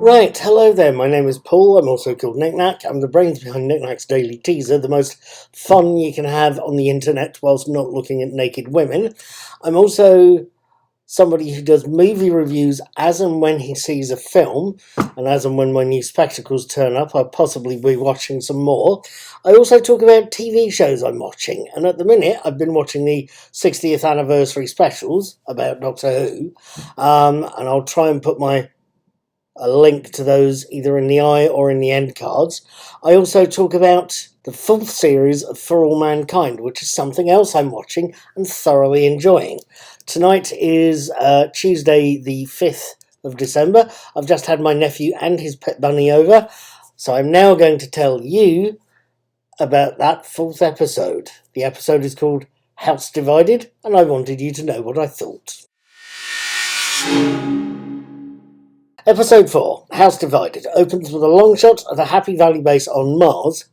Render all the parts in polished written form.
Right, hello there, my name is Paul, I'm also called Knickknack. I'm the brains behind Knickknack's Daily Teaser, the most fun you can have on the internet whilst not looking at naked women. I'm also somebody who does movie reviews as and when he sees a film, and as and when my new spectacles turn up, I'll possibly be watching some more. I also talk about TV shows I'm watching, and at the minute I've been watching the 60th anniversary specials about Doctor Who, and I'll try and put a link to those either in the eye or in the end cards. I also talk about the fourth series of For All Mankind, which is something else I'm watching and thoroughly enjoying. Tonight is Tuesday the 5th of December. I've just had my nephew and his pet bunny over, so I'm now going to tell you about that fourth episode. The episode is called House Divided, and I wanted you to know what I thought. Episode 4, House Divided, opens with a long shot of the Happy Valley base on Mars,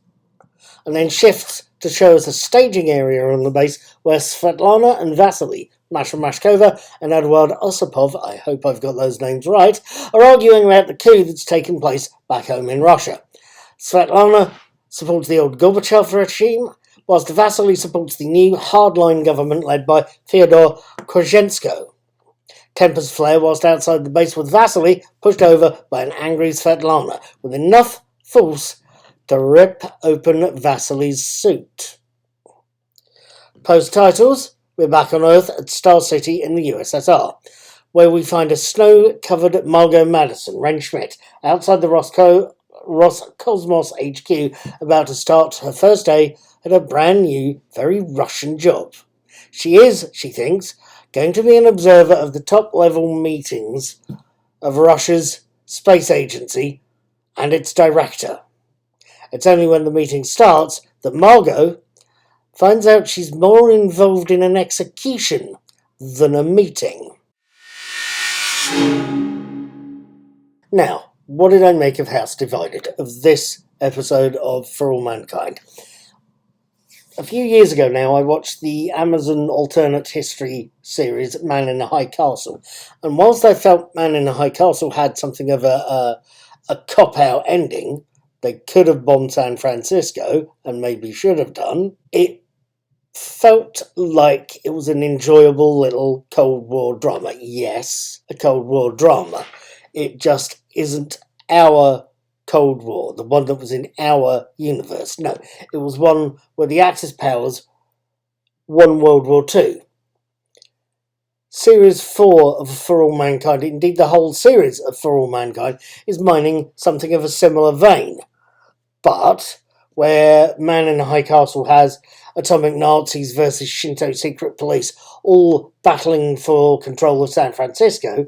and then shifts to show us a staging area on the base where Svetlana and Vasily, Masha Mashkova and Eduard Osipov, I hope I've got those names right, are arguing about the coup that's taken place back home in Russia. Svetlana supports the old Gorbachev regime, whilst Vasily supports the new hardline government led by Fyodor Korzhensko. Tempers flare whilst outside the base with Vasily pushed over by an angry Svetlana, with enough force to rip open Vasily's suit. Post-titles, we're back on Earth at Star City in the USSR, where we find a snow-covered Margot Madison, Ren Schmidt, outside the Roscosmos HQ, about to start her first day at a brand new, very Russian job. She is, she thinks, going to be an observer of the top-level meetings of Russia's space agency and its director. It's only when the meeting starts that Margot finds out she's more involved in an execution than a meeting. Now, what did I make of House Divided, of this episode of For All Mankind? A few years ago now, I watched the Amazon alternate history series Man in the High Castle, and whilst I felt Man in the High Castle had something of a cop-out ending, they could have bombed San Francisco, and maybe should have done, it felt like it was an enjoyable little Cold War drama. Yes, a Cold War drama. It just isn't our Cold War, the one that was in our universe. No, it was one where the Axis powers won World War II. Series 4 of For All Mankind, indeed the whole series of For All Mankind, is mining something of a similar vein. But where Man in the High Castle has atomic Nazis versus Shinto secret police all battling for control of San Francisco,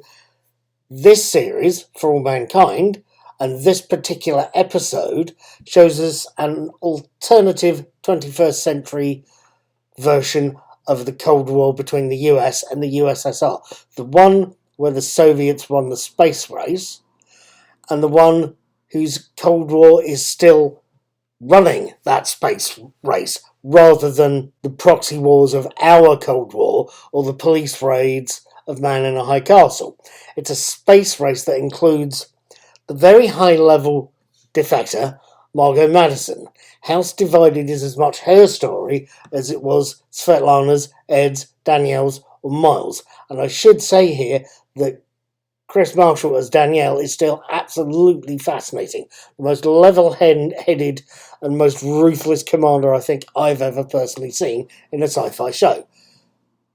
this series, For All Mankind, and this particular episode shows us an alternative 21st century version of the Cold War between the US and the USSR. The one where the Soviets won the space race, and the one whose Cold War is still running that space race, rather than the proxy wars of our Cold War or the police raids of Man in a High Castle. It's a space race that includes the very high-level defector, Margot Madison. House Divided is as much her story as it was Svetlana's, Ed's, Danielle's, or Miles'. And I should say here that Chris Marshall as Danielle is still absolutely fascinating. The most level-headed and most ruthless commander I think I've ever personally seen in a sci-fi show.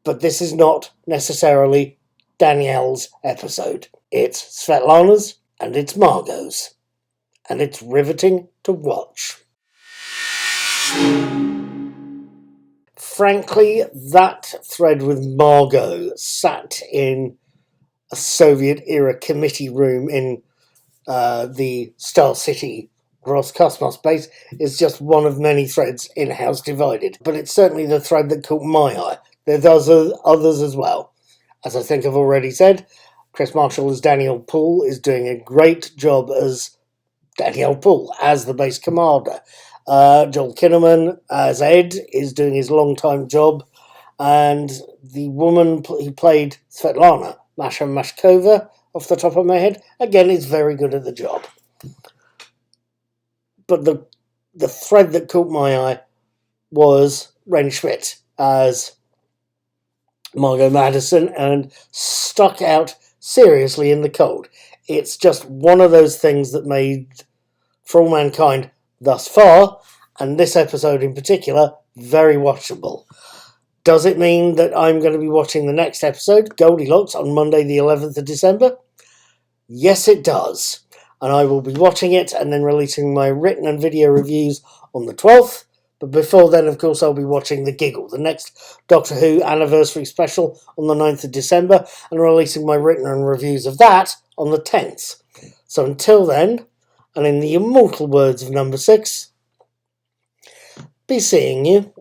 But this is not necessarily Danielle's episode. It's Svetlana's, and it's Margot's, and it's riveting to watch. Frankly, that thread with Margot sat in a Soviet-era committee room in the Star City Roscosmos base is just one of many threads in House Divided, but it's certainly the thread that caught my eye. There's others as well. As I think I've already said, Chris Marshall as Daniel Poole is doing a great job as Daniel Poole, as the base commander. Joel Kinnaman as Ed is doing his long-time job, and the woman who played Svetlana, Masha Mashkova, off the top of my head. Again, is very good at the job. But the thread that caught my eye was Ren Schmidt as Margot Madison and stuck out seriously in the cold. It's just one of those things that made For All Mankind thus far, and this episode in particular, very watchable. Does it mean that I'm going to be watching the next episode, Goldilocks, on Monday the 11th of December? Yes, it does. And I will be watching it and then releasing my written and video reviews on the 12th. But before then, of course, I'll be watching The Giggle, the next Doctor Who anniversary special on the 9th of December, and releasing my written and reviews of that on the 10th. So until then, and in the immortal words of Number 6, be seeing you